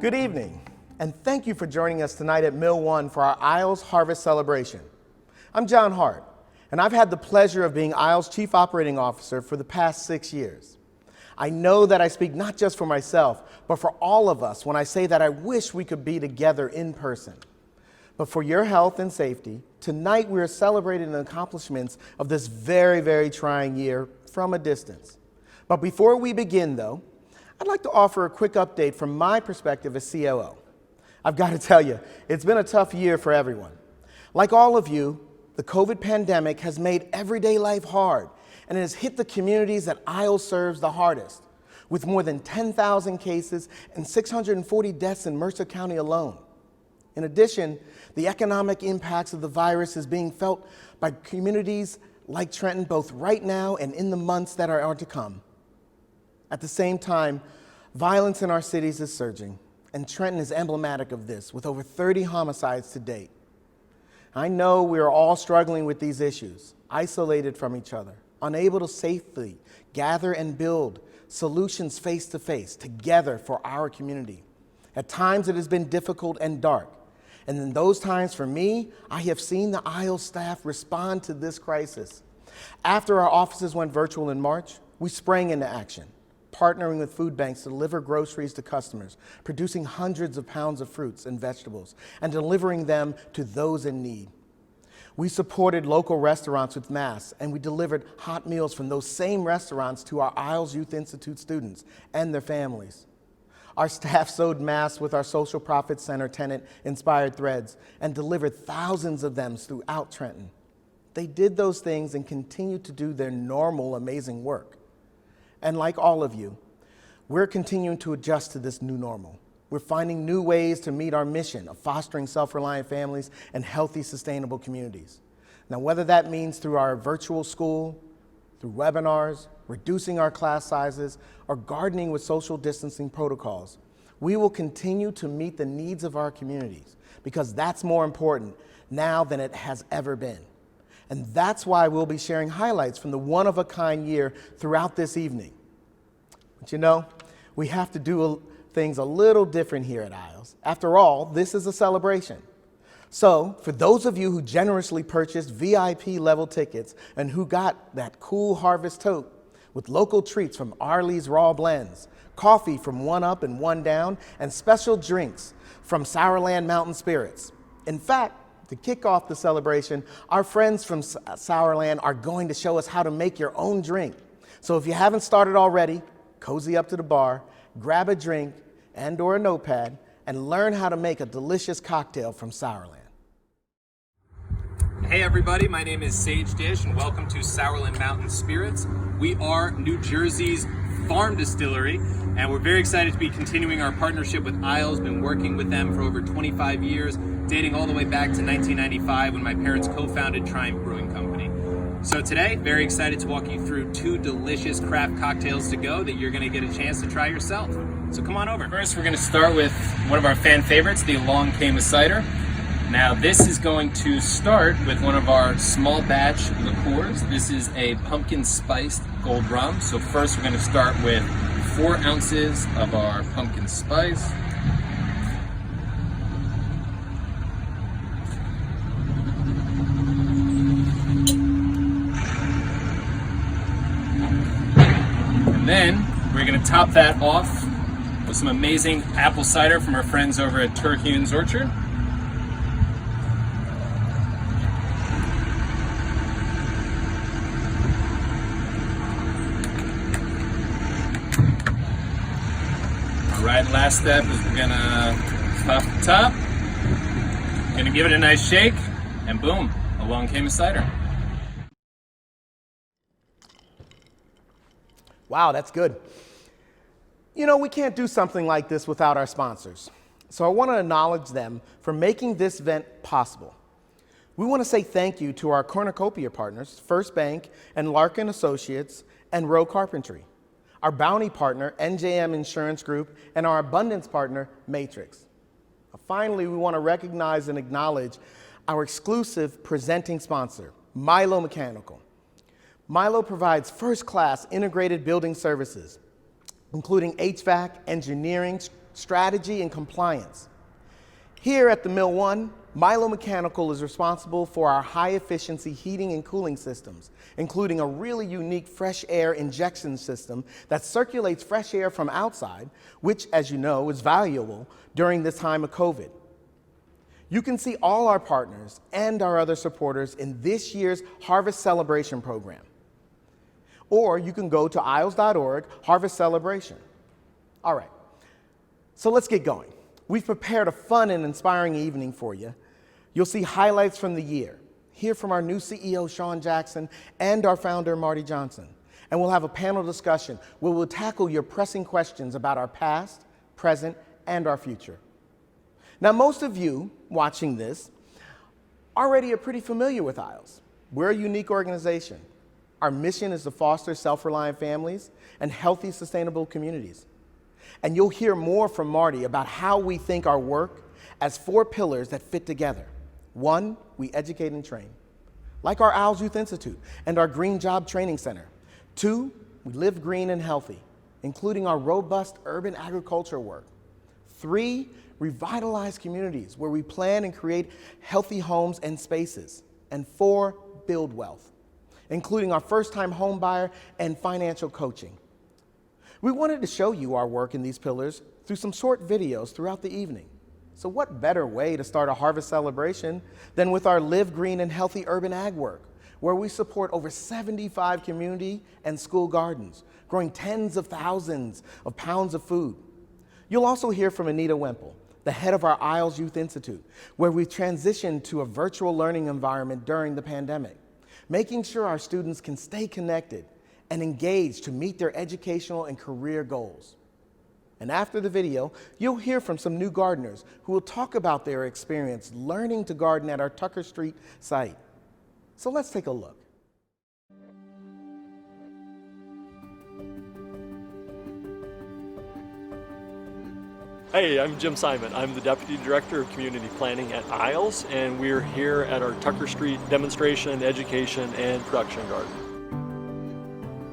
Good evening, and thank you for joining us tonight at Mill 1 for our Isles Harvest Celebration. I'm John Hart, and I've had the pleasure of being Isles Chief Operating Officer for the past 6 years. I know that I speak not just for myself, but for all of us when I say that I wish we could be together in person. But for your health and safety, tonight we are celebrating the accomplishments of this very, very trying year from a distance. But before we begin, though, I'd like to offer a quick update from my perspective as COO. I've got to tell you, it's been a tough year for everyone. Like all of you, the COVID pandemic has made everyday life hard, and it has hit the communities that Isles serves the hardest, with more than 10,000 cases and 640 deaths in Mercer County alone. In addition, the economic impacts of the virus is being felt by communities like Trenton both right now and in the months that are to come. At the same time, violence in our cities is surging, and Trenton is emblematic of this, with over 30 homicides to date. I know we are all struggling with these issues, isolated from each other, unable to safely gather and build solutions face-to-face, together for our community. At times it has been difficult and dark, and in those times for me, I have seen the Isles staff respond to this crisis. After our offices went virtual in March, we sprang into action, partnering with food banks to deliver groceries to customers, producing hundreds of pounds of fruits and vegetables, and delivering them to those in need. We supported local restaurants with masks, and we delivered hot meals from those same restaurants to our Isles Youth Institute students and their families. Our staff sewed masks with our Social Profit Center tenant Inspired Threads and delivered thousands of them throughout Trenton. They did those things and continue to do their normal, amazing work. And like all of you, we're continuing to adjust to this new normal. We're finding new ways to meet our mission of fostering self-reliant families and healthy, sustainable communities. Now, whether that means through our virtual school, through webinars, reducing our class sizes, or gardening with social distancing protocols, we will continue to meet the needs of our communities because that's more important now than it has ever been. And that's why we'll be sharing highlights from the one-of-a-kind year throughout this evening. But you know, we have to do things a little different here at Isles. After all, this is a celebration. So, for those of you who generously purchased VIP level tickets and who got that cool harvest tote with local treats from Arley's Raw Blends, coffee from One Up and One Down, and special drinks from Sourland Mountain Spirits. In fact, to kick off the celebration, our friends from Sourland are going to show us how to make your own drink. So if you haven't started already, cozy up to the bar, grab a drink and/or a notepad, and learn how to make a delicious cocktail from Sourland. Hey everybody, my name is Sage Dish and welcome to Sourland Mountain Spirits. We are New Jersey's farm distillery, and we're very excited to be continuing our partnership with Isles. Been working with them for over 25 years, dating all the way back to 1995 when my parents co-founded Triumph Brewing Company. So today, very excited to walk you through 2 delicious craft cocktails to go that you're gonna get a chance to try yourself. So come on over. First, we're gonna start with one of our fan favorites, the Long Cayma Cider. Now this is going to start with one of our small batch liqueurs. This is a pumpkin spiced gold rum. So first we're gonna start with 4 ounces of our pumpkin spice. And then we're gonna top that off with some amazing apple cider from our friends over at Terhune's Orchard. Alright, last step is we're gonna top the top, gonna give it a nice shake, and boom, a Long Cayma Cider. Wow, that's good. You know, we can't do something like this without our sponsors. So I want to acknowledge them for making this event possible. We want to say thank you to our cornucopia partners, First Bank and Larkin Associates and Rowe Carpentry, our bounty partner, NJM Insurance Group, and our abundance partner, Matrix. Finally, we want to recognize and acknowledge our exclusive presenting sponsor, Milo Mechanical. Milo provides first-class integrated building services, including HVAC, engineering, strategy, and compliance. Here at the Mill 1, Milo Mechanical is responsible for our high-efficiency heating and cooling systems, including a really unique fresh air injection system that circulates fresh air from outside, which, as you know, is valuable during this time of COVID. You can see all our partners and our other supporters in this year's Harvest Celebration program. Or you can go to isles.org, Harvest Celebration. All right, so let's get going. We've prepared a fun and inspiring evening for you. You'll see highlights from the year, hear from our new CEO, Sean Jackson, and our founder, Marty Johnson. And we'll have a panel discussion where we'll tackle your pressing questions about our past, present, and our future. Now, most of you watching this already are pretty familiar with Isles. We're a unique organization. Our mission is to foster self-reliant families and healthy, sustainable communities. And you'll hear more from Marty about how we think our work as 4 pillars that fit together. 1, we educate and train, like our Owls Youth Institute and our Green Job Training Center. 2, we live green and healthy, including our robust urban agriculture work. 3, revitalize communities where we plan and create healthy homes and spaces. And 4, build wealth, including our first-time home buyer and financial coaching. We wanted to show you our work in these pillars through some short videos throughout the evening. So what better way to start a harvest celebration than with our Live Green and Healthy Urban Ag work, where we support over 75 community and school gardens, growing tens of thousands of pounds of food. You'll also hear from Anita Wemple, the head of our Isles Youth Institute, where we've transitioned to a virtual learning environment during the pandemic, making sure our students can stay connected and engaged to meet their educational and career goals. And after the video, you'll hear from some new gardeners who will talk about their experience learning to garden at our Tucker Street site. So let's take a look. Hey, I'm Jim Simon. I'm the Deputy Director of Community Planning at Isles, and we're here at our Tucker Street demonstration, education, and production garden.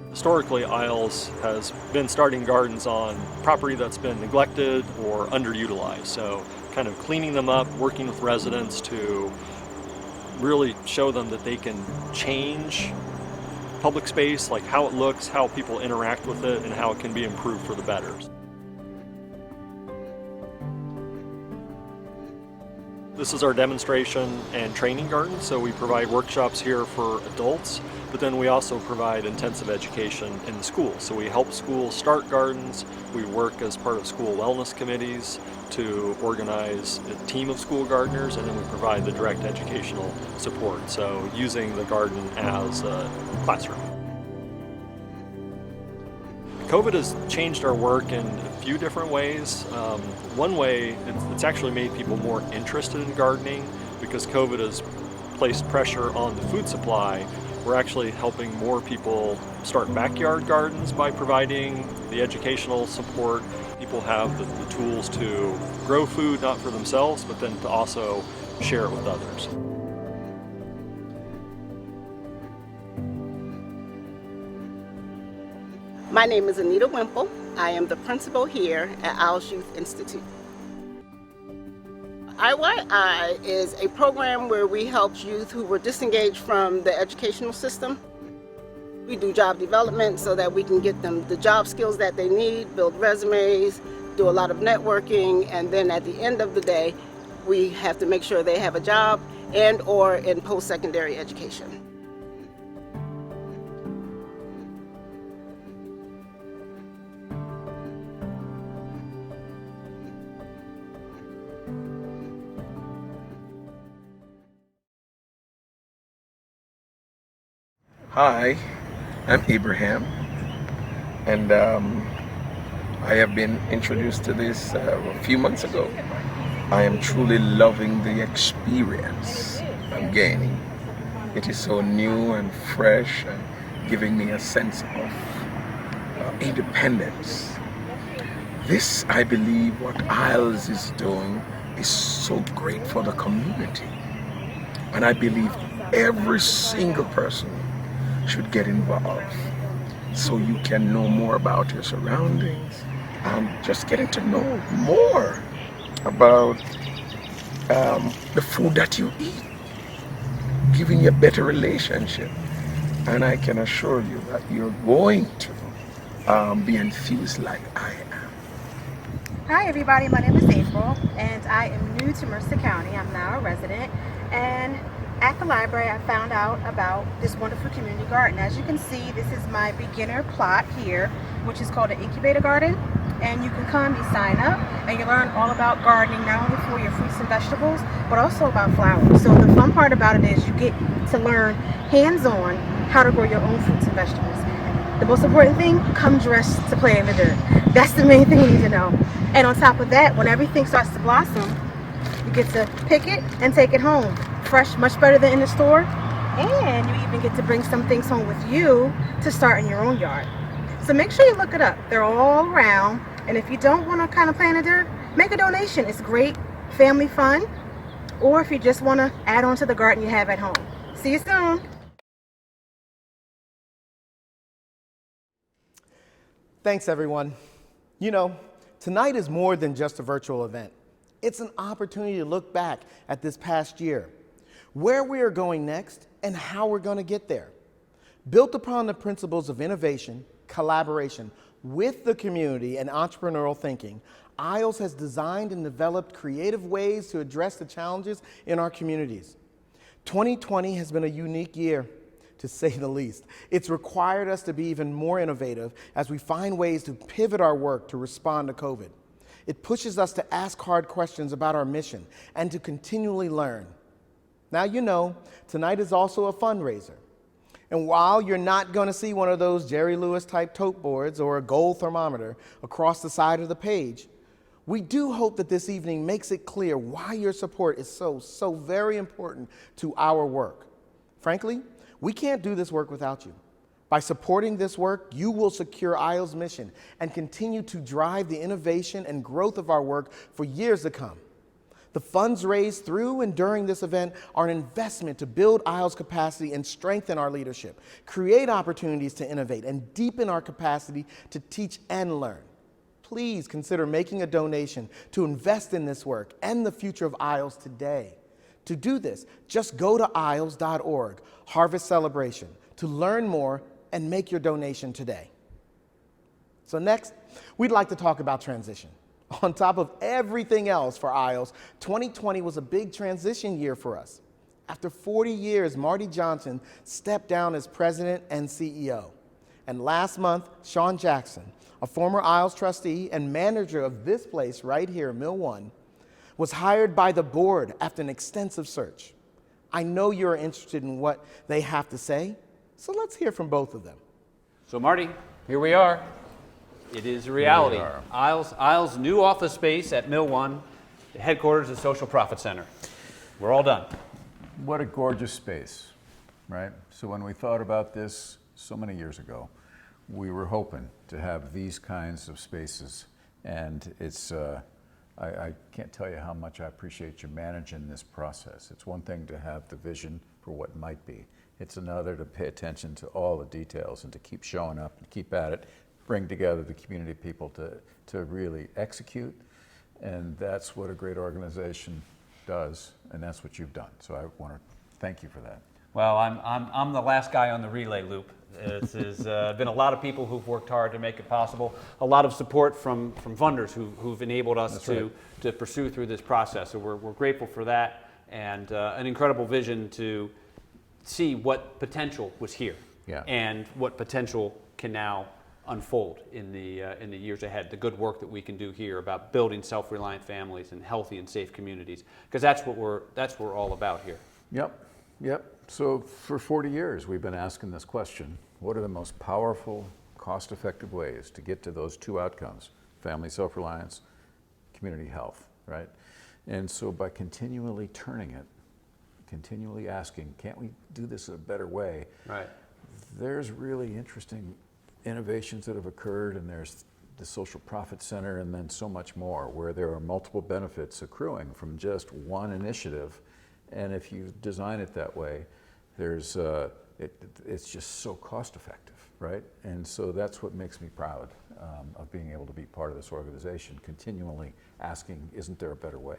Historically, Isles has been starting gardens on property that's been neglected or underutilized. So kind of cleaning them up, working with residents to really show them that they can change public space, like how it looks, how people interact with it, and how it can be improved for the better. This is our demonstration and training garden, so we provide workshops here for adults, but then we also provide intensive education in the schools. So we help schools start gardens, we work as part of school wellness committees to organize a team of school gardeners, and then we provide the direct educational support, so using the garden as a classroom. COVID has changed our work in a few different ways. One way, it's actually made people more interested in gardening because COVID has placed pressure on the food supply. We're actually helping more people start backyard gardens by providing the educational support. People have the tools to grow food, not for themselves, but then to also share it with others. My name is Anita Wemple. I am the principal here at Owls Youth Institute. IYI is a program where we help youth who were disengaged from the educational system. We do job development so that we can get them the job skills that they need, build resumes, do a lot of networking, and then at the end of the day, we have to make sure they have a job and or in post-secondary education. Hi, I'm Abraham, and I have been introduced to this a few months ago. I am truly loving the experience I'm gaining. It is so new and fresh and giving me a sense of independence. This, I believe, what Isles is doing is so great for the community. And I believe every single person should get involved so you can know more about your surroundings just getting to know more about the food that you eat, giving you a better relationship. And I can assure you that you're going to be enthused like I am. Hi everybody, my name is April and I am new to Mercer County. I'm now a resident, and at the library I found out about this wonderful community garden. As you can see, this is my beginner plot here, which is called an Incubator Garden, and you can come, you sign up, and you learn all about gardening, not only for your fruits and vegetables, but also about flowers. So the fun part about it is you get to learn hands-on how to grow your own fruits and vegetables. The most important thing, come dressed to play in the dirt. That's the main thing you need to know. And on top of that, when everything starts to blossom, you get to pick it and take it home. Fresh, much better than in the store. And you even get to bring some things home with you to start in your own yard. So make sure you look it up. They're all around. And if you don't want to kind of play in the dirt, make a donation. It's great family fun. Or if you just want to add on to the garden you have at home. See you soon. Thanks, everyone. You know, tonight is more than just a virtual event. It's an opportunity to look back at this past year, where we are going next, and how we're going to get there. Built upon the principles of innovation, collaboration with the community, and entrepreneurial thinking, ISLES has designed and developed creative ways to address the challenges in our communities. 2020 has been a unique year, to say the least. It's required us to be even more innovative as we find ways to pivot our work to respond to COVID. It pushes us to ask hard questions about our mission and to continually learn. Now, you know, tonight is also a fundraiser. And while you're not going to see one of those Jerry Lewis type tote boards or a gold thermometer across the side of the page, we do hope that this evening makes it clear why your support is so very important to our work. Frankly, we can't do this work without you. By supporting this work, you will secure ISLE's mission and continue to drive the innovation and growth of our work for years to come. The funds raised through and during this event are an investment to build ISLE's capacity and strengthen our leadership, create opportunities to innovate, and deepen our capacity to teach and learn. Please consider making a donation to invest in this work and the future of ISLE's today. To do this, just go to isles.org, Harvest Celebration, to learn more and make your donation today. So next, we'd like to talk about transition. On top of everything else for ISLES, 2020 was a big transition year for us. After 40 years, Marty Johnson stepped down as president and CEO. And last month, Sean Jackson, a former ISLES trustee and manager of this place right here, Mill 1, was hired by the board after an extensive search. I know you're interested in what they have to say, so let's hear from both of them. So Marty, here we are. It is a reality. ISLE's new office space at Mill 1, the headquarters of Social Profit Center. We're all done. What a gorgeous space, right? So when we thought about this so many years ago, we were hoping to have these kinds of spaces, and it's I can't tell you how much I appreciate you managing this process. It's one thing to have the vision for what might be. It's another to pay attention to all the details and to keep showing up and keep at it, bring together the community people to really execute. And that's what a great organization does, and that's what you've done. So I want to thank you for that. Well, I'm the last guy on the relay loop. There's been a lot of people who've worked hard to make it possible. A lot of support from funders who've enabled us to pursue through this process. So we're grateful for that, and an incredible vision to see what potential was here, and what potential can now unfold in the years ahead. The good work that we can do here about building self-reliant families and healthy and safe communities, because that's what we're all about here. Yep. So for 40 years, we've been asking this question: what are the most powerful, cost-effective ways to get to those two outcomes, family self-reliance, community health, right? And so by continually turning it, continually asking, can't we do this in a better way? Right. There's really interesting innovations that have occurred, and there's the Social Profit Center, and then so much more, where there are multiple benefits accruing from just one initiative. And if you design it that way, there's it's just so cost effective, right? And so that's what makes me proud of being able to be part of this organization, continually asking, isn't there a better way?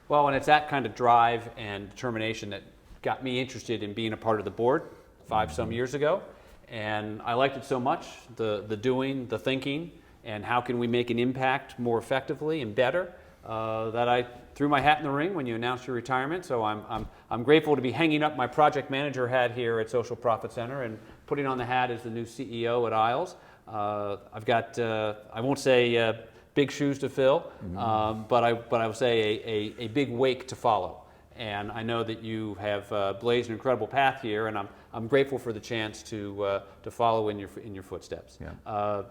Well, and it's that kind of drive and determination that got me interested in being a part of the board 5 some years ago. And I liked it so much, the doing, the thinking, and how can we make an impact more effectively and better, that I threw my hat in the ring when you announced your retirement. So I'm grateful to be hanging up my project manager hat here at Social Profit Center and putting on the hat as the new CEO at Isles. I've got, I won't say big shoes to fill, but I will say a big wake to follow. And I know that you have blazed an incredible path here, and I'm grateful for the chance to follow in your footsteps. Yeah.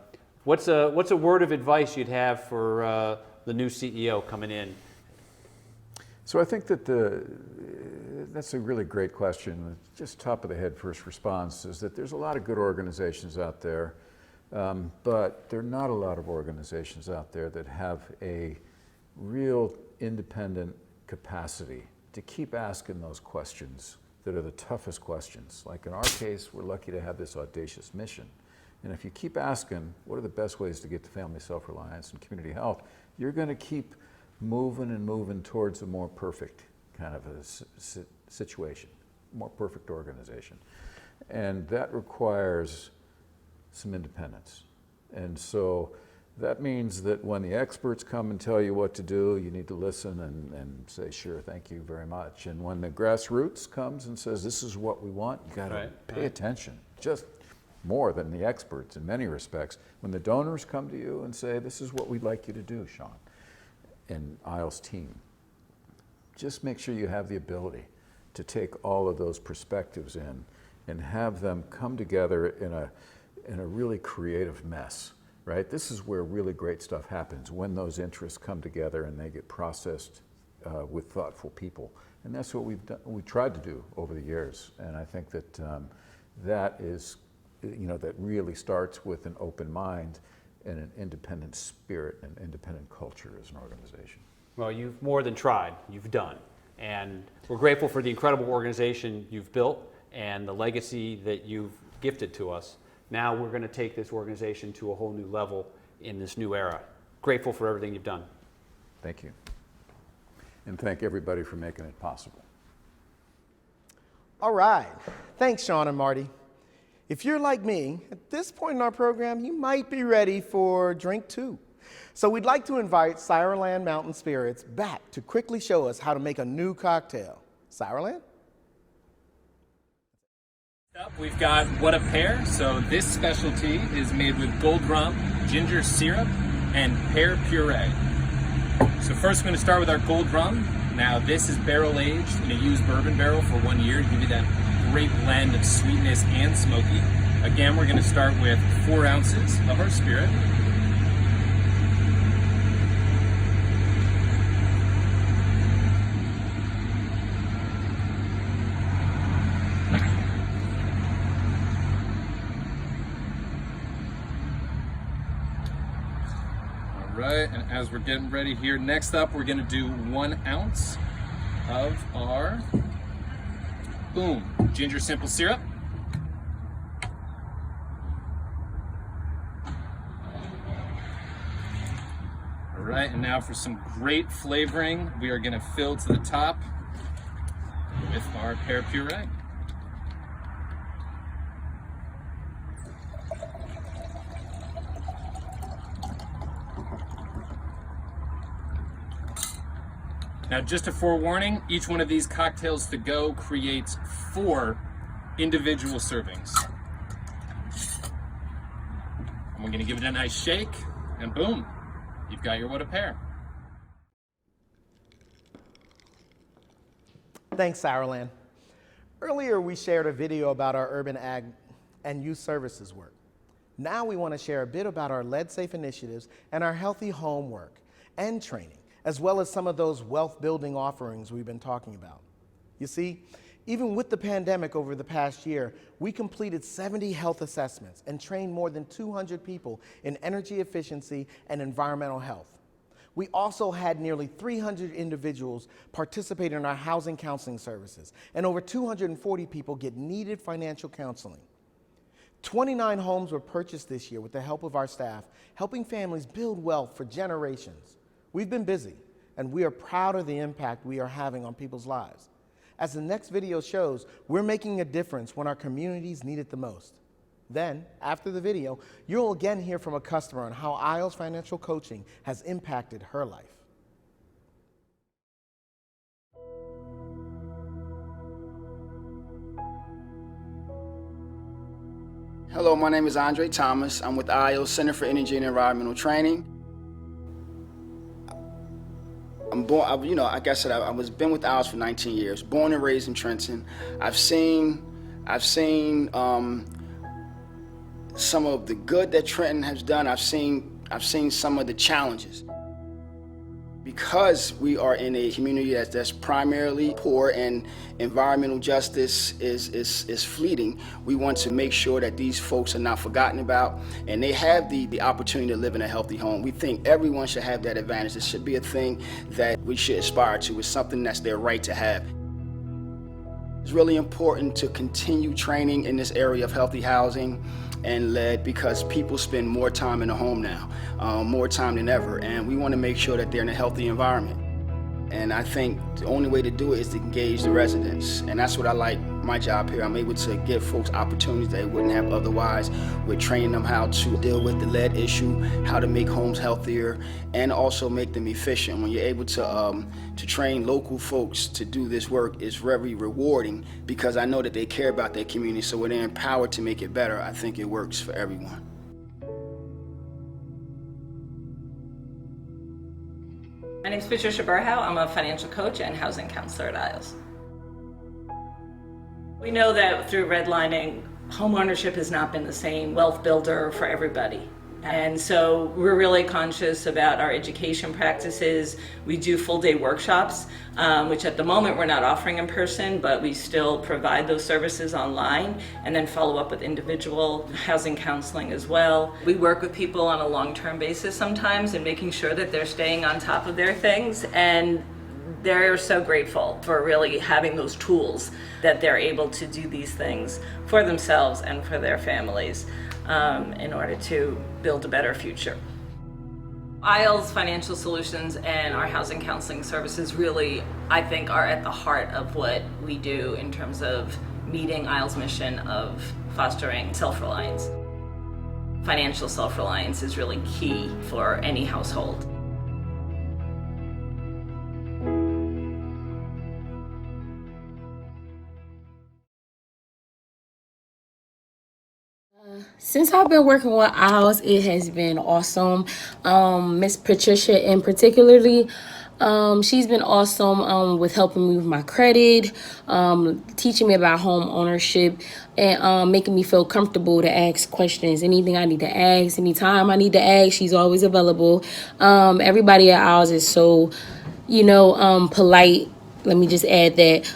What's a word of advice you'd have for the new CEO coming in? So I think that that's a really great question. Just top of the head first response is that there's a lot of good organizations out there, but there are not a lot of organizations out there that have a real independent capacity to keep asking those questions that are the toughest questions. Like in our case, we're lucky to have this audacious mission. And if you keep asking, what are the best ways to get to family self-reliance and community health, you're going to keep moving and moving towards a more perfect kind of a situation, more perfect organization. And that requires some independence. And so that means that when the experts come and tell you what to do, you need to listen and say, sure, thank you very much. And when the grassroots comes and says, this is what we want, you got to pay attention, just more than the experts in many respects. When the donors come to you and say, this is what we'd like you to do, Sean, and Isles' team, just make sure you have the ability to take all of those perspectives in and have them come together in a really creative mess, right? This is where really great stuff happens, when those interests come together and they get processed with thoughtful people. And that's what we tried to do over the years. And I think that that is, that really starts with an open mind and an independent spirit and independent culture as an organization. Well, you've more than tried, you've done. And we're grateful for the incredible organization you've built and the legacy that you've gifted to us. Now we're going to take this organization to a whole new level in this new era. Grateful for everything you've done. Thank you. And thank everybody for making it possible. All right. Thanks, Sean and Marty. If you're like me, at this point in our program, you might be ready for drink 2. So we'd like to invite Ciderland Mountain Spirits back to quickly show us how to make a new cocktail. Ciderland? Up, we've got What a Pear. So this specialty is made with gold rum, ginger syrup, and pear puree. So first we're going to start with our gold rum. Now this is barrel aged in a used bourbon barrel for 1 year to give you that great blend of sweetness and smoky. Again, we're going to start with 4 ounces of our spirit. Right, and as we're getting ready here, next up we're going to do 1 ounce of our ginger simple syrup. All right, and now for some great flavoring, we are going to fill to the top with our pear puree. Now, just a forewarning, each one of these cocktails to go creates 4 individual servings. And we're gonna give it a nice shake, and boom, you've got your What a Pear. Thanks, Ciderland. Earlier, we shared a video about our urban ag and youth services work. Now we want to share a bit about our lead-safe initiatives and our healthy home work and training, as well as some of those wealth-building offerings we've been talking about. You see, even with the pandemic over the past year, we completed 70 health assessments and trained more than 200 people in energy efficiency and environmental health. We also had nearly 300 individuals participate in our housing counseling services, and over 240 people get needed financial counseling. 29 homes were purchased this year with the help of our staff, helping families build wealth for generations. We've been busy, and we are proud of the impact we are having on people's lives. As the next video shows, we're making a difference when our communities need it the most. Then, after the video, you'll again hear from a customer on how Isles Financial Coaching has impacted her life. Hello, my name is Andre Thomas. I'm with IO's Center for Energy and Environmental Training. I'm born, like I said, I was been with IOS for 19 years. Born and raised in Trenton. I've seen some of the good that Trenton has done. I've seen some of the challenges. Because we are in a community that's primarily poor and environmental justice is fleeting, we want to make sure that these folks are not forgotten about and they have the opportunity to live in a healthy home. We think everyone should have that advantage. It should be a thing that we should aspire to. It's something that's their right to have. It's really important to continue training in this area of healthy housing and lead because people spend more time in the home now, more time than ever, and we want to make sure that they're in a healthy environment. And I think the only way to do it is to engage the residents, and that's what I like my job here. I'm able to give folks opportunities they wouldn't have otherwise. We're training them how to deal with the lead issue, how to make homes healthier, and also make them efficient. When you're able to train local folks to do this work, is very rewarding because I know that they care about their community, so when they're empowered to make it better, I think it works for everyone. My name is Patricia Burhau. I'm a financial coach and housing counselor at IOS. We know that through redlining, homeownership has not been the same wealth builder for everybody. And so we're really conscious about our education practices. We do full-day workshops, which at the moment we're not offering in person, but we still provide those services online and then follow up with individual housing counseling as well. We work with people on a long-term basis sometimes and making sure that they're staying on top of their things, and they're so grateful for really having those tools that they're able to do these things for themselves and for their families in order to build a better future. IOS Financial Solutions and our housing counseling services really, I think, are at the heart of what we do in terms of meeting IOS' mission of fostering self-reliance. Financial self-reliance is really key for any household. Since I've been working with IOS, it has been awesome. Miss Patricia in particularly, she's been awesome with helping me with my credit, teaching me about home ownership, and making me feel comfortable to ask questions. Anything I need to ask, anytime I need to ask, she's always available. Everybody at IOS is so, polite. Let me just add that.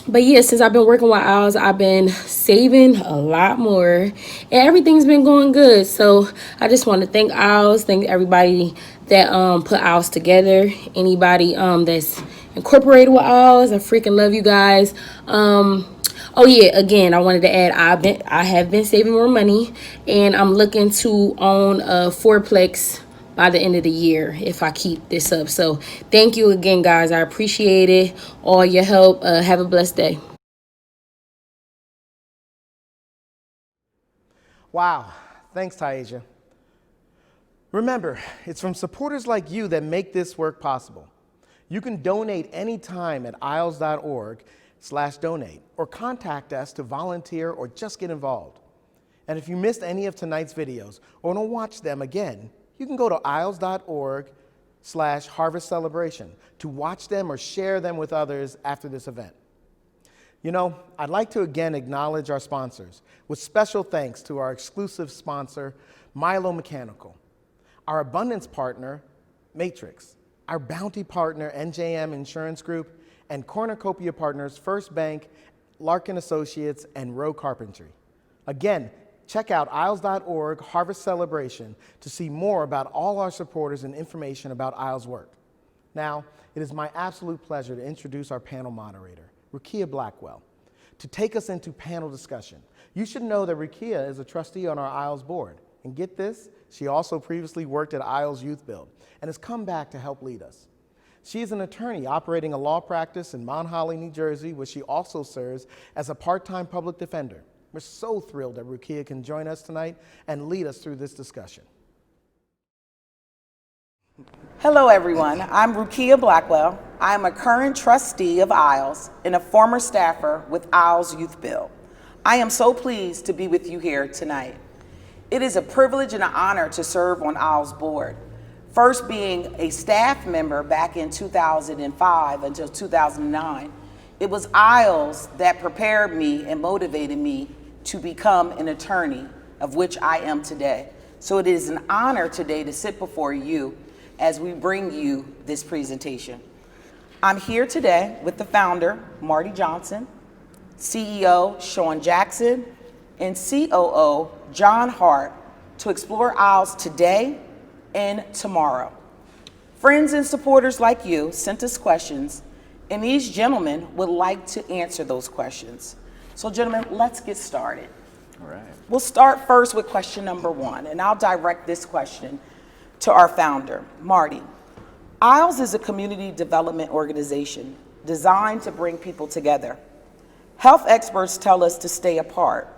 But yeah, since I've been working with IOS, I've been saving a lot more, and everything's been going good. So I just want to thank IOS, thank everybody that put IOS together, anybody that's incorporated with IOS. I freaking love you guys. Oh yeah, again, I wanted to add, I have been saving more money, and I'm looking to own a fourplex by the end of the year if I keep this up. So thank you again, guys. I appreciate it, all your help. Have a blessed day. Wow, thanks, Taisha. Remember, it's from supporters like you that make this work possible. You can donate anytime at isles.org/donate or contact us to volunteer or just get involved. And if you missed any of tonight's videos or want to watch them again, you can go to isles.org/harvest celebration to watch them or share them with others after this event. I'd like to again acknowledge our sponsors with special thanks to our exclusive sponsor, Milo Mechanical, our abundance partner, Matrix, our bounty partner, NJM Insurance Group, and cornucopia partners, First Bank, Larkin Associates, and Rowe Carpentry. Again, Check out ISLES.org Harvest Celebration to see more about all our supporters and information about ISLES work. Now, it is my absolute pleasure to introduce our panel moderator, Rukia Blackwell, to take us into panel discussion. You should know that Rakia is a trustee on our ISLES board. And get this, she also previously worked at ISLES Youth Build and has come back to help lead us. She is an attorney operating a law practice in Mount Holly, New Jersey, where she also serves as a part-time public defender. We're so thrilled that Rukia can join us tonight and lead us through this discussion. Hello everyone, I'm Rukia Blackwell. I am a current trustee of ISLES and a former staffer with ISLES Youth Build. I am so pleased to be with you here tonight. It is a privilege and an honor to serve on ISLES board. First being a staff member back in 2005 until 2009, it was ISLES that prepared me and motivated me to become an attorney, of which I am today. So it is an honor today to sit before you as we bring you this presentation. I'm here today with the founder, Marty Johnson, CEO, Sean Jackson, and COO, John Hart, to explore ISLES today and tomorrow. Friends and supporters like you sent us questions, and these gentlemen would like to answer those questions. So gentlemen, let's get started. All right. We'll start first with question number 1, and I'll direct this question to our founder, Marty. ISLES is a community development organization designed to bring people together. Health experts tell us to stay apart.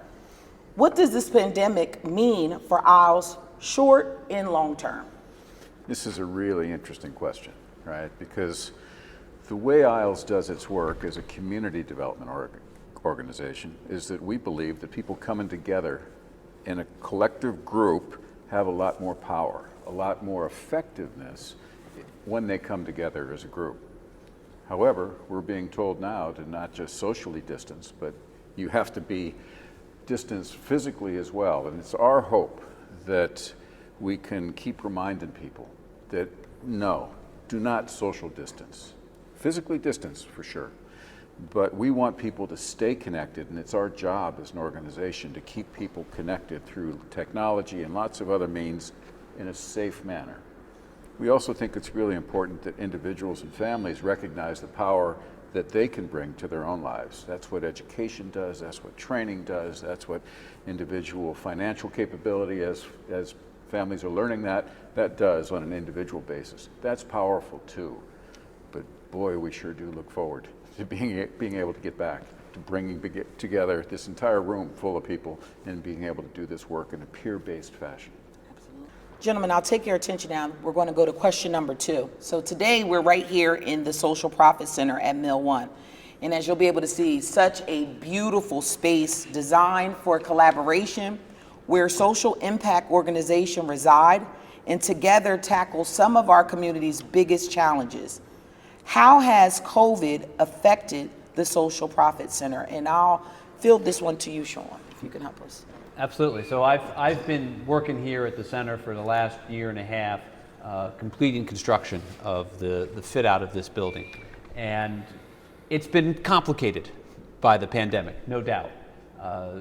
What does this pandemic mean for ISLES short and long term? This is a really interesting question, right? Because the way ISLES does its work as a community development organization is that we believe that people coming together in a collective group have a lot more power, a lot more effectiveness when they come together as a group. However, we're being told now to not just socially distance, but you have to be distanced physically as well. And it's our hope that we can keep reminding people that no, do not social distance. Physically distance for sure, but we want people to stay connected, and it's our job as an organization to keep people connected through technology and lots of other means in a safe manner. We also think it's really important that individuals and families recognize the power that they can bring to their own lives. That's what education does, that's what training does, that's what individual financial capability, as families are learning that does on an individual basis. That's powerful too. But boy, we sure do look forward to being able to get back to bringing together this entire room full of people and being able to do this work in a peer-based fashion. Gentlemen, I'll take your attention now. We're going to go to question number 2. So today we're right here in the Social Profit Center at Mill 1. And as you'll be able to see, such a beautiful space designed for collaboration where social impact organizations reside and together tackle some of our community's biggest challenges. How has COVID affected the Social Profit Center? And I'll field this one to you, Sean, if you can help us. Absolutely. So I've been working here at the center for the last year and a half, completing construction of the fit out of this building. And it's been complicated by the pandemic, no doubt.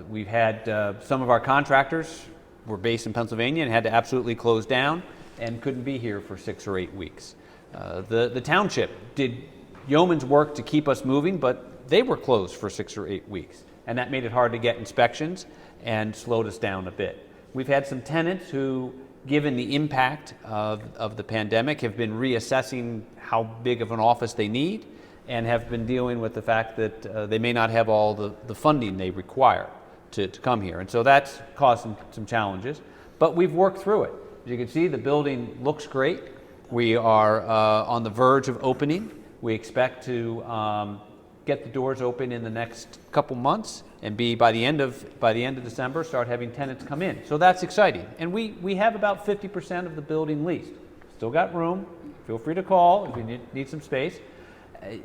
We've had some of our contractors were based in Pennsylvania and had to absolutely close down and couldn't be here for 6 or 8 weeks. The township did yeoman's work to keep us moving, but they were closed for 6 or 8 weeks. And that made it hard to get inspections and slowed us down a bit. We've had some tenants who, given the impact of the pandemic, have been reassessing how big of an office they need and have been dealing with the fact that they may not have all the funding they require to come here. And so that's caused some challenges, but we've worked through it. As you can see, the building looks great. We are on the verge of opening. We expect to get the doors open in the next couple months and by the end of December start having tenants come in. So that's exciting. And we have about 50% of the building leased. Still got room. Feel free to call if you need some space.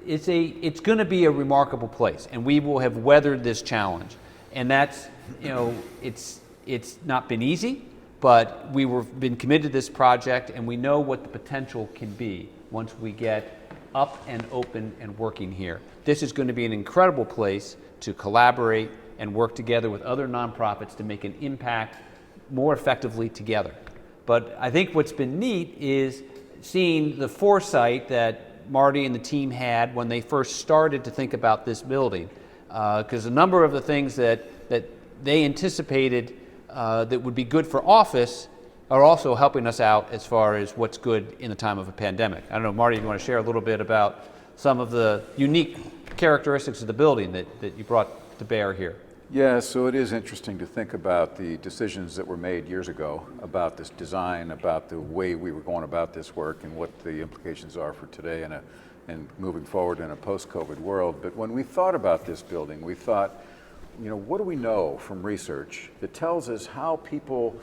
It's going to be a remarkable place, and we will have weathered this challenge. And that's, it's not been easy, but we've been committed to this project, and we know what the potential can be once we get up and open and working here. This is going to be an incredible place to collaborate and work together with other nonprofits to make an impact more effectively together. But I think what's been neat is seeing the foresight that Marty and the team had when they first started to think about this building, because a number of the things that they anticipated that would be good for office are also helping us out as far as what's good in the time of a pandemic. I don't know, Marty, you want to share a little bit about some of the unique characteristics of the building that you brought to bear here? Yeah, so it is interesting to think about the decisions that were made years ago about this design, about the way we were going about this work and what the implications are for today and moving forward in a post-COVID world. But when we thought about this building, we thought, you know, what do we know from research that tells us how people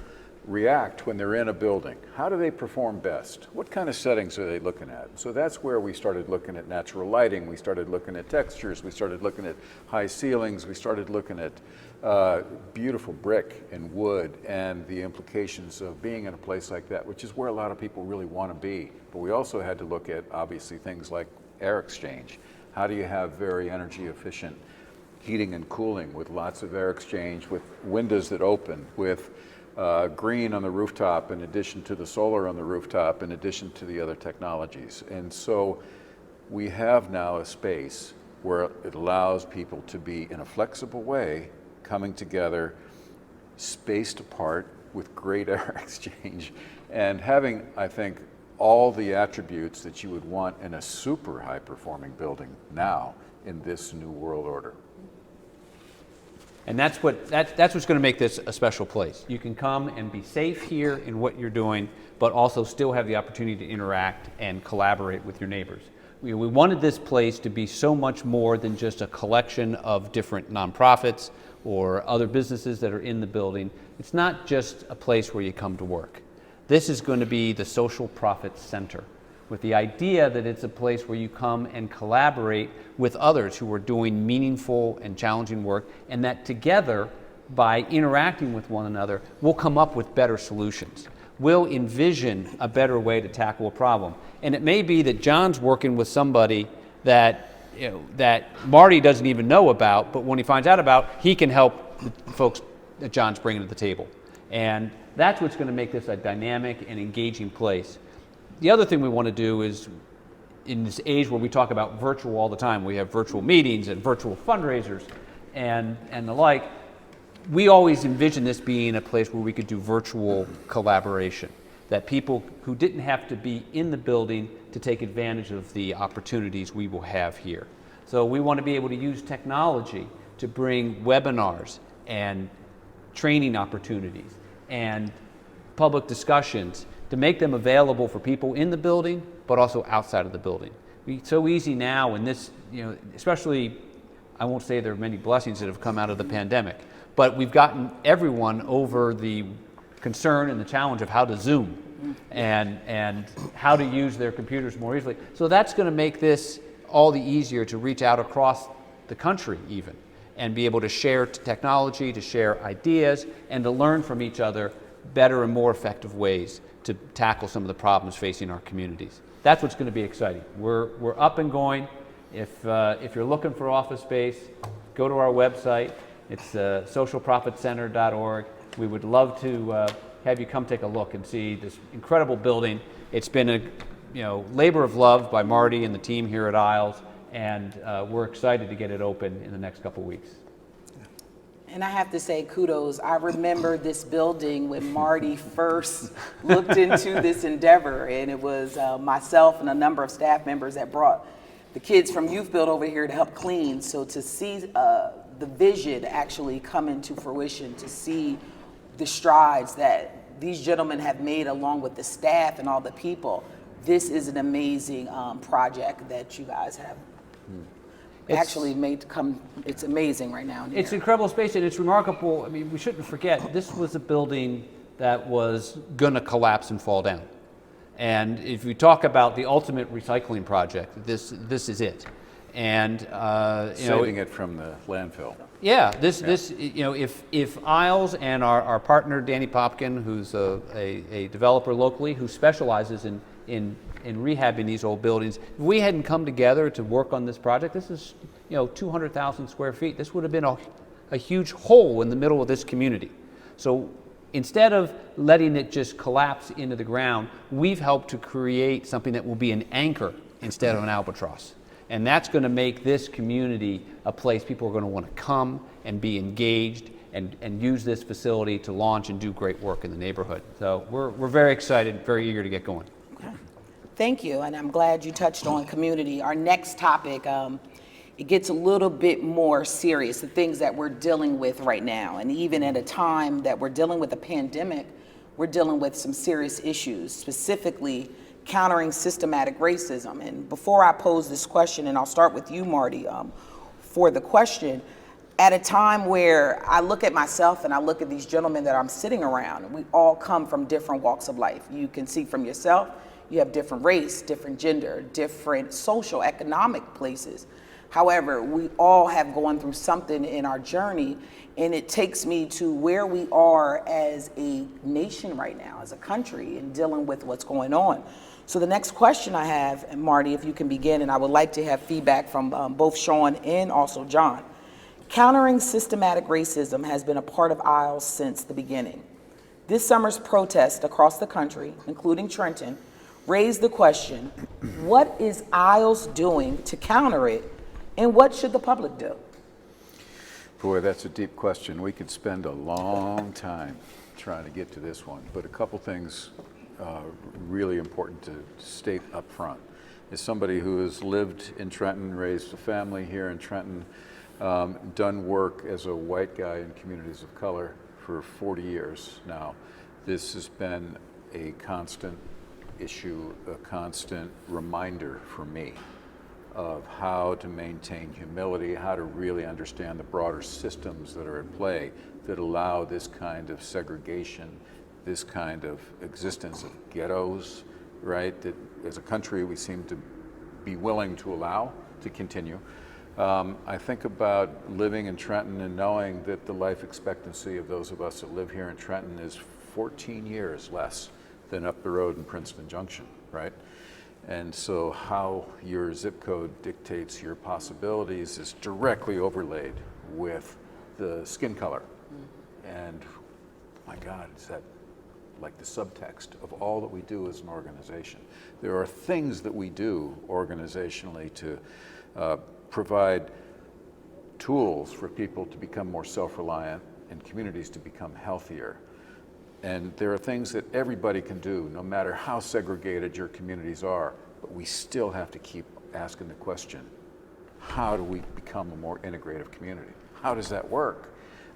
react when they're in a building? How do they perform best? What kind of settings are they looking at? So that's where we started looking at natural lighting, we started looking at textures, we started looking at high ceilings, we started looking at beautiful brick and wood and the implications of being in a place like that, which is where a lot of people really want to be. But we also had to look at, obviously, things like air exchange. How do you have very energy efficient heating and cooling with lots of air exchange, with windows that open, with green on the rooftop in addition to the solar on the rooftop, in addition to the other technologies. And so we have now a space where it allows people to be, in a flexible way, coming together, spaced apart with great air exchange, and having, I think, all the attributes that you would want in a super high-performing building now in this new world order. And that's what's going to make this a special place. You can come and be safe here in what you're doing, but also still have the opportunity to interact and collaborate with your neighbors. We wanted this place to be so much more than just a collection of different nonprofits or other businesses that are in the building. It's not just a place where you come to work. This is going to be the social profit center, with the idea that it's a place where you come and collaborate with others who are doing meaningful and challenging work, and that together, by interacting with one another, we'll come up with better solutions. We'll envision a better way to tackle a problem. And it may be that John's working with somebody that, you know, that Marty doesn't even know about, but when he finds out about, he can help the folks that John's bringing to the table. And that's what's going to make this a dynamic and engaging place. The other thing we want to do is, in this age where we talk about virtual all the time, we have virtual meetings and virtual fundraisers and the like, we always envision this being a place where we could do virtual collaboration, that people who didn't have to be in the building to take advantage of the opportunities we will have here. So we want to be able to use technology to bring webinars and training opportunities and public discussions to make them available for people in the building, but also outside of the building. It's so easy now in this, you know, especially, I won't say there are many blessings that have come out of the pandemic, but we've gotten everyone over the concern and the challenge of how to Zoom and how to use their computers more easily. So that's going to make this all the easier to reach out across the country even, and be able to share technology, to share ideas, and to learn from each other better and more effective ways to tackle some of the problems facing our communities. That's what's going to be exciting. We're up and going. If you're looking for office space, go to our website. It's socialprofitcenter.org. We would love to have you come take a look and see this incredible building. It's been a labor of love by Marty and the team here at Isles, and we're excited to get it open in the next couple weeks. And I have to say kudos. I remember this building when Marty first looked into this endeavor, and it was myself and a number of staff members that brought the kids from Youth Build over here to help clean. So to see the vision actually come into fruition, to see the strides that these gentlemen have made along with the staff and all the people, this is an amazing project that you guys have actually made come. It's amazing right now. It's incredible space, and it's remarkable. I mean, we shouldn't forget, this was a building that was going to collapse and fall down. And if you talk about the ultimate recycling project, this is it. And saving it from the landfill. Yeah, this if Isles and our partner Danny Popkin, who's a developer locally who specializes in rehabbing these old buildings, if we hadn't come together to work on this project, this is 200,000 square feet. This would have been a huge hole in the middle of this community. So instead of letting it just collapse into the ground, we've helped to create something that will be an anchor instead of an albatross. And that's going to make this community a place people are going to want to come and be engaged and use this facility to launch and do great work in the neighborhood. So we're very excited, very eager to get going. Okay. Thank you, and I'm glad you touched on community. Our next topic, it gets a little bit more serious, the things that we're dealing with right now. And even at a time that we're dealing with a pandemic, we're dealing with some serious issues, specifically countering systematic racism. And before I pose this question, and I'll start with you, Marty, for the question, at a time where I look at myself and I look at these gentlemen that I'm sitting around, and we all come from different walks of life. You can see from yourself, you have different race, different gender, different social, economic places. However, we all have gone through something in our journey, and it takes me to where we are as a nation right now, as a country, and dealing with what's going on. So the next question I have, and Marty, if you can begin, and I would like to have feedback from both Sean and also John. Countering systematic racism has been a part of Isles since the beginning. This summer's protest across the country, including Trenton, raised the question, what is Isles doing to counter it, and what should the public do? Boy, that's a deep question. We could spend a long time trying to get to this one, but a couple things really important to state up front. As somebody who has lived in Trenton, raised a family here in Trenton, done work as a white guy in communities of color for 40 years now, this has been a constant issue, a constant reminder for me of how to maintain humility, how to really understand the broader systems that are at play that allow this kind of segregation, this kind of existence of ghettos, right, that as a country we seem to be willing to allow to continue. I think about living in Trenton and knowing that the life expectancy of those of us that live here in Trenton is 14 years less than up the road in Princeton Junction, right? And so how your zip code dictates your possibilities is directly overlaid with the skin color. And my God, is that like the subtext of all that we do as an organization? There are things that we do organizationally to provide tools for people to become more self-reliant and communities to become healthier. And there are things that everybody can do, no matter how segregated your communities are, but we still have to keep asking the question, how do we become a more integrative community? How does that work?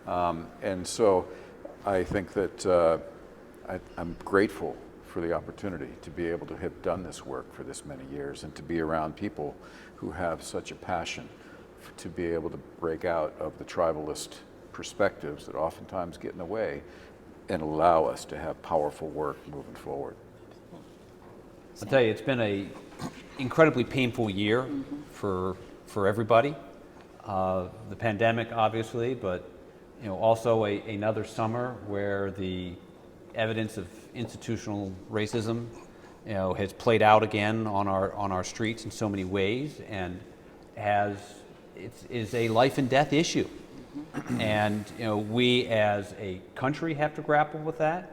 And so I think that I'm grateful for the opportunity to be able to have done this work for this many years and to be around people who have such a passion to be able to break out of the tribalist perspectives that oftentimes get in the way and allow us to have powerful work moving forward. I'll tell you, it's been an incredibly painful year for everybody. The pandemic, obviously, but also another summer where the evidence of institutional racism, has played out again on our streets in so many ways, and is a life and death issue. And we as a country have to grapple with that,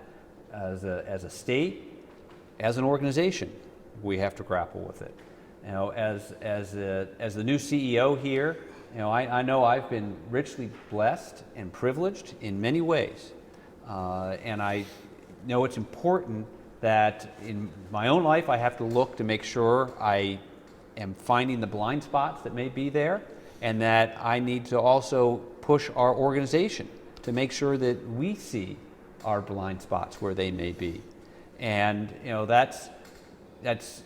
as a state, as an organization, we have to grapple with it. As the new CEO here, I know I've been richly blessed and privileged in many ways, and I know it's important that in my own life I have to look to make sure I am finding the blind spots that may be there, and that I need to also push our organization to make sure that we see our blind spots where they may be. And that's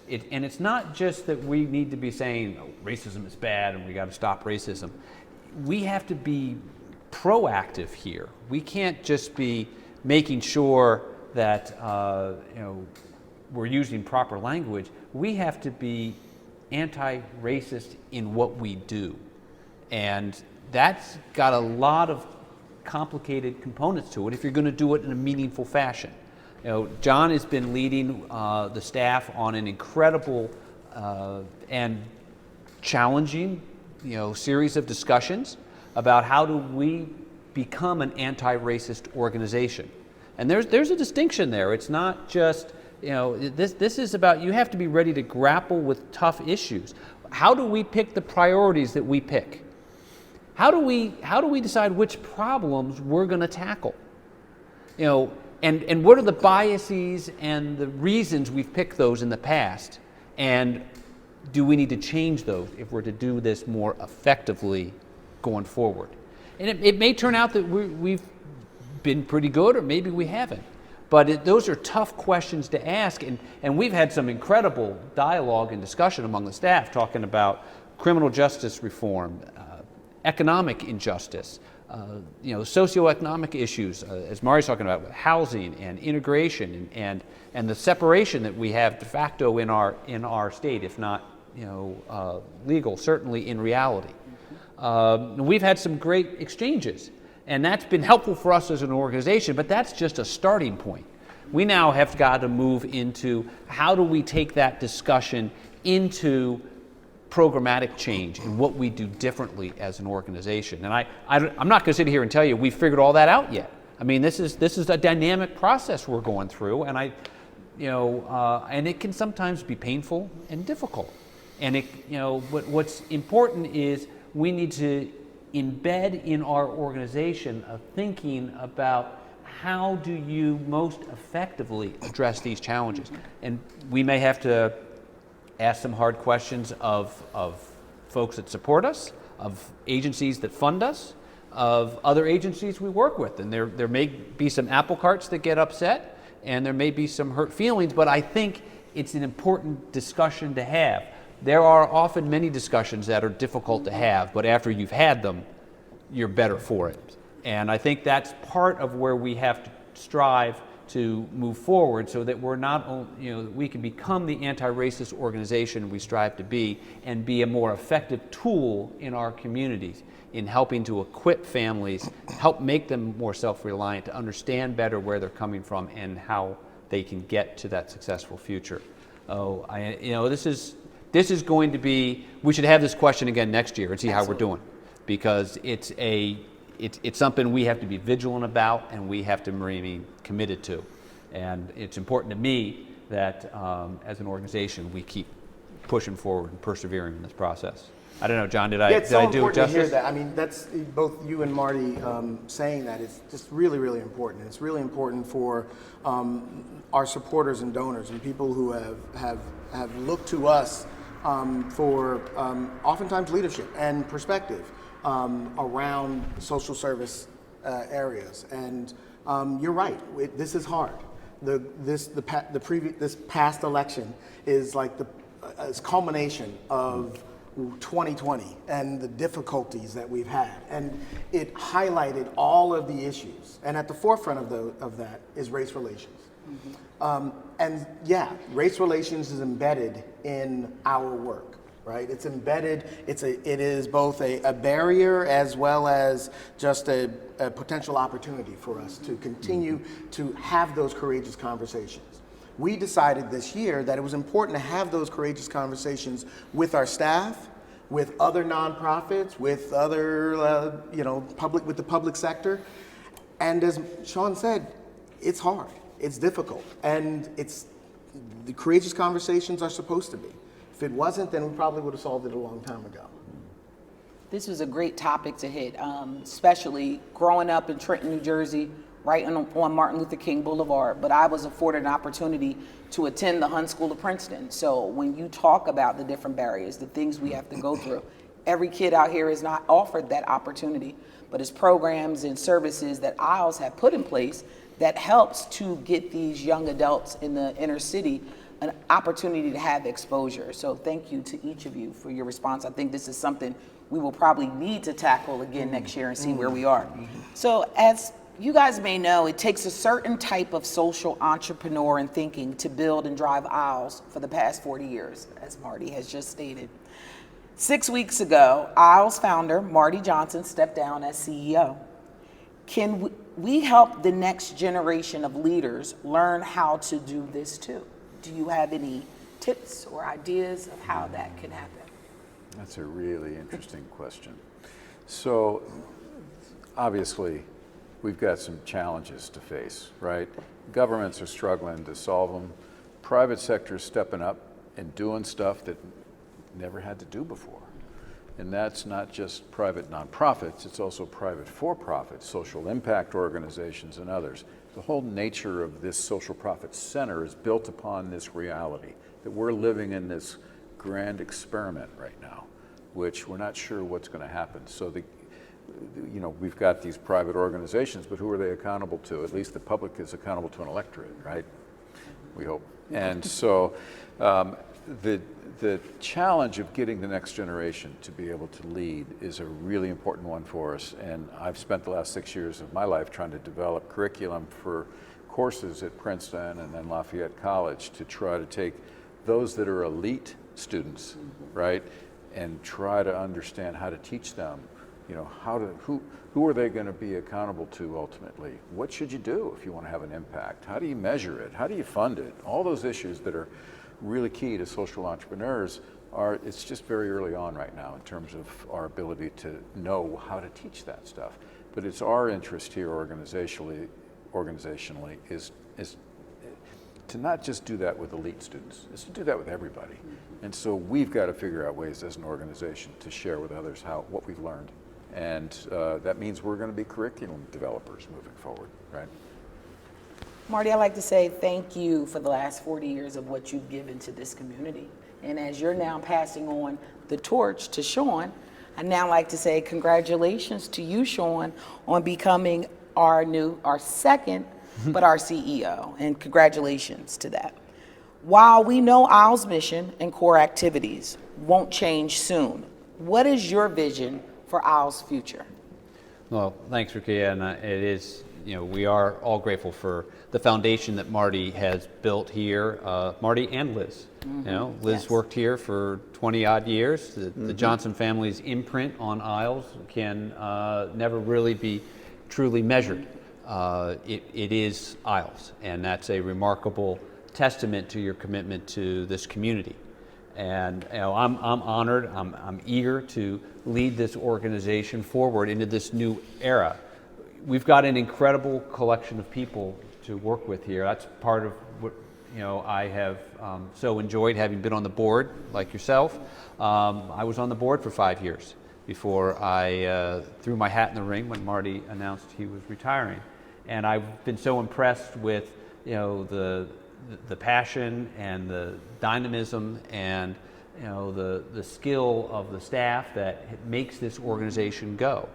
it. And it's not just that we need to be saying, oh, racism is bad and we got to stop racism. We have to be proactive here. We can't just be making sure that we're using proper language. We have to be anti-racist in what we do. And that's got a lot of complicated components to it if you're going to do it in a meaningful fashion. John has been leading the staff on an incredible and challenging series of discussions about how do we become an anti-racist organization. And there's a distinction there. It's not just, this is about, you have to be ready to grapple with tough issues. How do we pick the priorities that we pick? How do we decide which problems we're going to tackle? And what are the biases and the reasons we've picked those in the past? And do we need to change those if we're to do this more effectively going forward? And it may turn out that we've been pretty good, or maybe we haven't. But those are tough questions to ask, and we've had some incredible dialogue and discussion among the staff talking about criminal justice reform, economic injustice, socioeconomic issues, as Mari's talking about, housing and integration and the separation that we have de facto in our state, if not legal, certainly in reality. We've had some great exchanges, and that's been helpful for us as an organization, but that's just a starting point. We now have got to move into how do we take that discussion into programmatic change and what we do differently as an organization. And I'm not going to sit here and tell you we've figured all that out yet. I mean, this is a dynamic process we're going through, and and it can sometimes be painful and difficult. And what's important is we need to embed in our organization a thinking about how do you most effectively address these challenges. And we may have to ask some hard questions of folks that support us, of agencies that fund us, of other agencies we work with. And there may be some apple carts that get upset, and there may be some hurt feelings, but I think it's an important discussion to have. There are often many discussions that are difficult to have, but after you've had them, you're better for it. And I think that's part of where we have to strive to move forward, so that we're not only, we can become the anti-racist organization we strive to be, and be a more effective tool in our communities in helping to equip families, help make them more self-reliant, to understand better where they're coming from and how they can get to that successful future. This is going to be, we should have this question again next year and see how we're doing, because it's something we have to be vigilant about and we have to remain committed to. And it's important to me that as an organization we keep pushing forward and persevering in this process. I don't know, John, did I do it justice? It's so important to hear that. I mean, that's both you and Marty saying that. It's just really, really important. It's really important for our supporters and donors and people who have looked to us for oftentimes leadership and perspective around social service areas. And you're right, this is hard. This past election is like the culmination of 2020 and the difficulties that we've had, and it highlighted all of the issues. And at the forefront of that is race relations. Mm-hmm. And yeah, race relations is embedded in our work, right? It's embedded. It is both a barrier as well as just a potential opportunity for us to continue to have those courageous conversations. We decided this year that it was important to have those courageous conversations with our staff, with other nonprofits, with other, with the public sector. And as Sean said, it's hard, it's difficult, and the courageous conversations are supposed to be. If it wasn't, then we probably would have solved it a long time ago. This was a great topic to hit, especially growing up in Trenton, New Jersey, right on Martin Luther King Boulevard, but I was afforded an opportunity to attend the Hunt School of Princeton. So when you talk about the different barriers, the things we have to go through, every kid out here is not offered that opportunity, but it's programs and services that ISLES have put in place that helps to get these young adults in the inner city an opportunity to have exposure. So thank you to each of you for your response. I think this is something we will probably need to tackle again next year and see where we are. So as you guys may know, it takes a certain type of social entrepreneur and thinking to build and drive ISLES for the past 40 years, as Marty has just stated. 6 weeks ago, ISLES founder Marty Johnson stepped down as CEO. Can we help the next generation of leaders learn how to do this too? Do you have any tips or ideas of how that can happen? That's a really interesting question. So obviously, we've got some challenges to face, right? Governments are struggling to solve them. Private sector is stepping up and doing stuff that never had to do before. And that's not just private nonprofits, it's also private for-profit, social impact organizations and others. The whole nature of this social profit center is built upon this reality that we're living in this grand experiment right now, which we're not sure what's going to happen. So we've got these private organizations, but who are they accountable to? At least the public is accountable to an electorate, right? We hope. And so the challenge of getting the next generation to be able to lead is a really important one for us. And I've spent the last 6 years of my life trying to develop curriculum for courses at Princeton and then Lafayette College to try to take those that are elite students, right, and try to understand how to teach them, who are they going to be accountable to ultimately? What should you do if you want to have an impact? How do you measure it? How do you fund it? All those issues that are really key to social entrepreneurs it's just very early on right now in terms of our ability to know how to teach that stuff. But it's our interest here organizationally is to not just do that with elite students, it's to do that with everybody. And so we've got to figure out ways as an organization to share with others what we've learned. And that means we're going to be curriculum developers moving forward, right? Marty, I'd like to say thank you for the last 40 years of what you've given to this community. And as you're now passing on the torch to Sean, I'd now like to say congratulations to you, Sean, on becoming our second, but our CEO. And congratulations to that. While we know ISLE's mission and core activities won't change soon, what is your vision for ISLE's future? Well, thanks, Rukia, and it is, we are all grateful for the foundation that Marty has built here, Marty and Liz. Liz worked here for 20 odd years. The Johnson family's imprint on ISLE's can never really be truly measured. It is ISLE's, and that's a remarkable testament to your commitment to this community. And I'm honored, I'm eager to lead this organization forward into this new era. We've got an incredible collection of people to work with here. That's part of what I have so enjoyed, having been on the board like yourself. I was on the board for 5 years before I threw my hat in the ring when Marty announced he was retiring. And I've been so impressed with the passion and the dynamism and the skill of the staff that makes this organization go.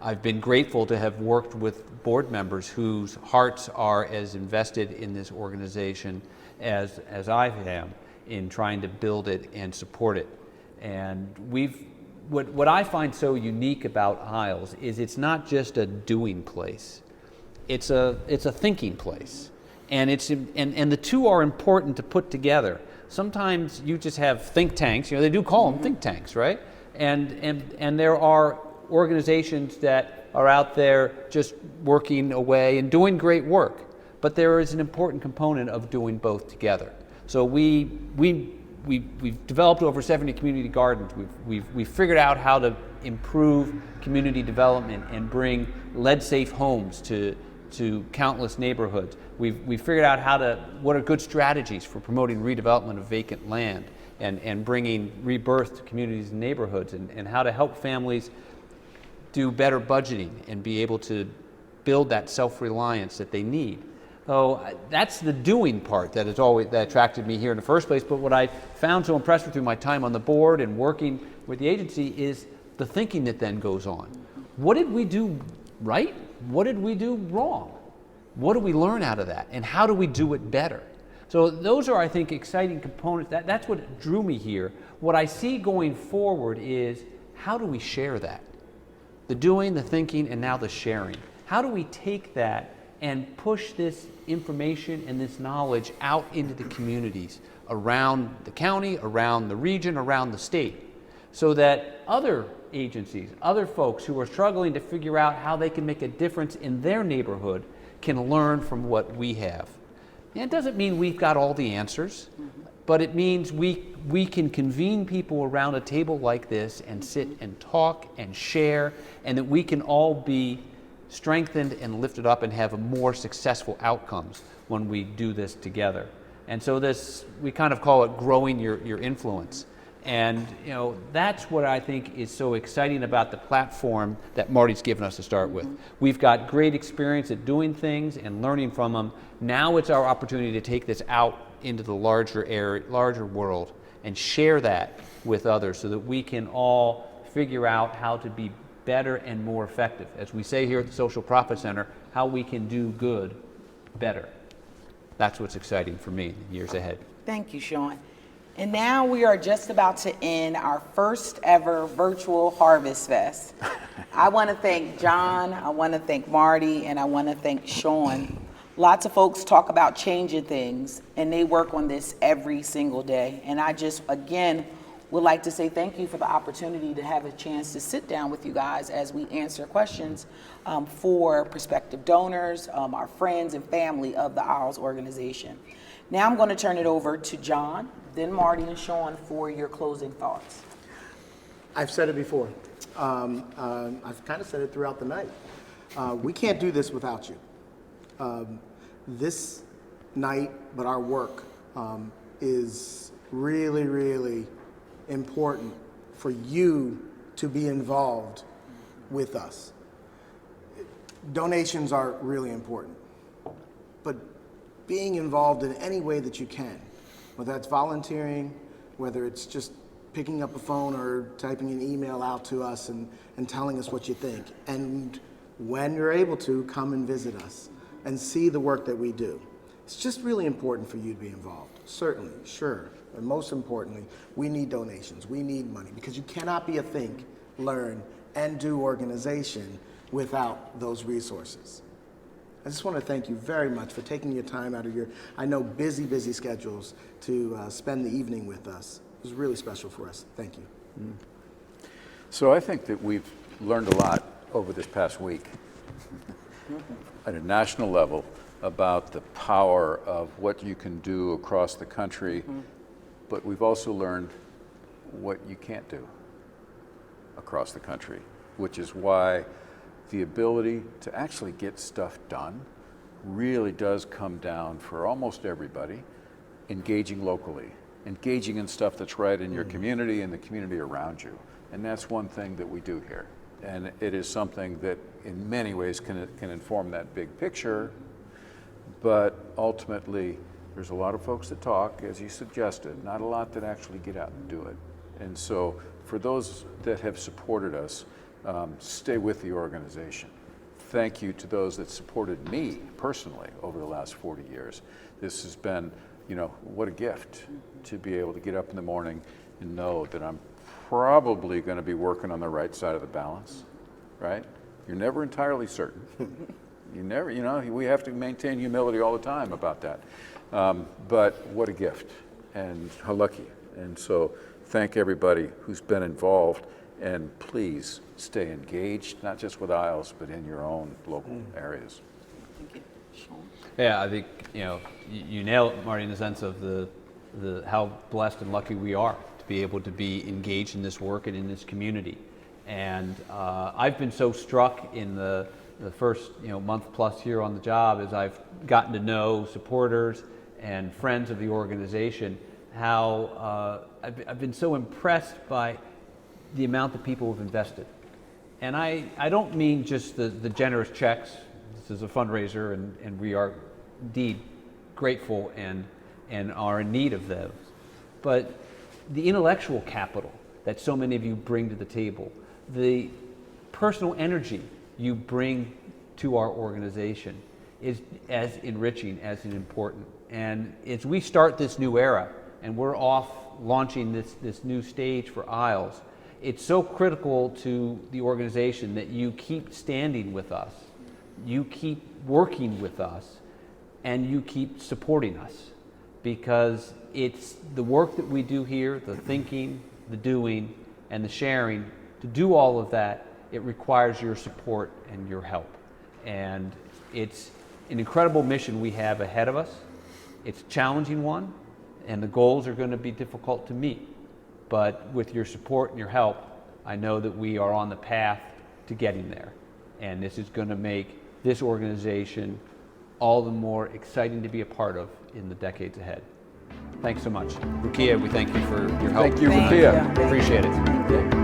I've been grateful to have worked with board members whose hearts are as invested in this organization as I am in trying to build it and support it. And what I find so unique about ISLE's is it's not just a doing place. It's a thinking place. And the two are important to put together. Sometimes you just have think tanks. They do call them think tanks, right? And there are organizations that are out there just working away and doing great work. But there is an important component of doing both together. So we've developed over 70 community gardens. We've figured out how to improve community development and bring lead-safe homes to countless neighborhoods. We've figured out what are good strategies for promoting redevelopment of vacant land and bringing rebirth to communities and neighborhoods and how to help families do better budgeting and be able to build that self-reliance that they need. So that's the doing part that attracted me here in the first place. But what I found so impressive through my time on the board and working with the agency is the thinking that then goes on. What did we do right? What did we do wrong? What do we learn out of that? And how do we do it better? So those are, I think, exciting components. That's what drew me here. What I see going forward is how do we share that? The doing, the thinking, and now the sharing. How do we take that and push this information and this knowledge out into the communities around the county, around the region, around the state, so that other agencies, other folks who are struggling to figure out how they can make a difference in their neighborhood can learn from what we have. And it doesn't mean we've got all the answers, but it means we can convene people around a table like this and sit and talk and share, and that we can all be strengthened and lifted up and have more successful outcomes when we do this together. And so this, we kind of call it growing your influence. And that's what I think is so exciting about the platform that Marty's given us to start with. We've got great experience at doing things and learning from them. Now it's our opportunity to take this out into the larger world and share that with others so that we can all figure out how to be better and more effective. As we say here at the Social Profit Center, how we can do good better. That's what's exciting for me in the years ahead. Thank you, Sean. And now we are just about to end our first ever virtual Harvest Fest. I want to thank John, I want to thank Marty, and I want to thank Sean. Lots of folks talk about changing things, and they work on this every single day. And I just, again, would like to say thank you for the opportunity to have a chance to sit down with you guys as we answer questions for prospective donors, our friends and family of the Isles organization. Now I'm going to turn it over to John, then Marty and Sean for your closing thoughts. I've said it before. I've kind of said it throughout the night. We can't do this without you. This night, but our work is really, really important for you to be involved with us. Donations are really important, but being involved in any way that you can, whether that's volunteering, whether it's just picking up a phone or typing an email out to us and telling us what you think. And when you're able to, come and visit us and see the work that we do. It's just really important for you to be involved. Certainly, sure. And most importantly, we need donations. We need money because you cannot be a think, learn, and do organization without those resources. I just want to thank you very much for taking your time out of your, I know, busy, busy schedules to spend the evening with us. It was really special for us. Thank you. So I think that we've learned a lot over this past week at a national level about the power of what you can do across the country, but we've also learned what you can't do across the country, which is why the ability to actually get stuff done really does come down for almost everybody, engaging locally, engaging in stuff that's right in your community and the community around you. And that's one thing that we do here. And it is something that in many ways can inform that big picture, but ultimately there's a lot of folks that talk, as you suggested, not a lot that actually get out and do it. And so for those that have supported us, stay with the organization. Thank you to those that supported me personally over the last 40 years. This has been, what a gift to be able to get up in the morning and know that I'm probably going to be working on the right side of the balance, right? You're never entirely certain. You never, we have to maintain humility all the time about that. But what a gift and how lucky. And so thank everybody who's been involved, and please stay engaged, not just with Isles, but in your own local areas. Thank you. Sean? Yeah, I think you nailed it, Marty, in the sense of the how blessed and lucky we are to be able to be engaged in this work and in this community. And I've been so struck in the first month plus here on the job as I've gotten to know supporters and friends of the organization, how I've been so impressed by the amount that people have invested. And I don't mean just the generous checks. This is a fundraiser, and we are indeed grateful and are in need of those. But the intellectual capital that so many of you bring to the table, the personal energy you bring to our organization is as enriching, as important. And as we start this new era, and we're off launching this new stage for Isles, it's so critical to the organization that you keep standing with us, you keep working with us, and you keep supporting us, because it's the work that we do here, the thinking, the doing, and the sharing. To do all of that, it requires your support and your help. And it's an incredible mission we have ahead of us. It's a challenging one, and the goals are going to be difficult to meet. But with your support and your help, I know that we are on the path to getting there. and this is going to make this organization all the more exciting to be a part of in the decades ahead. Thanks so much. Rukia, we thank you for your help. Thank you, Rukia. Thank you. Appreciate it.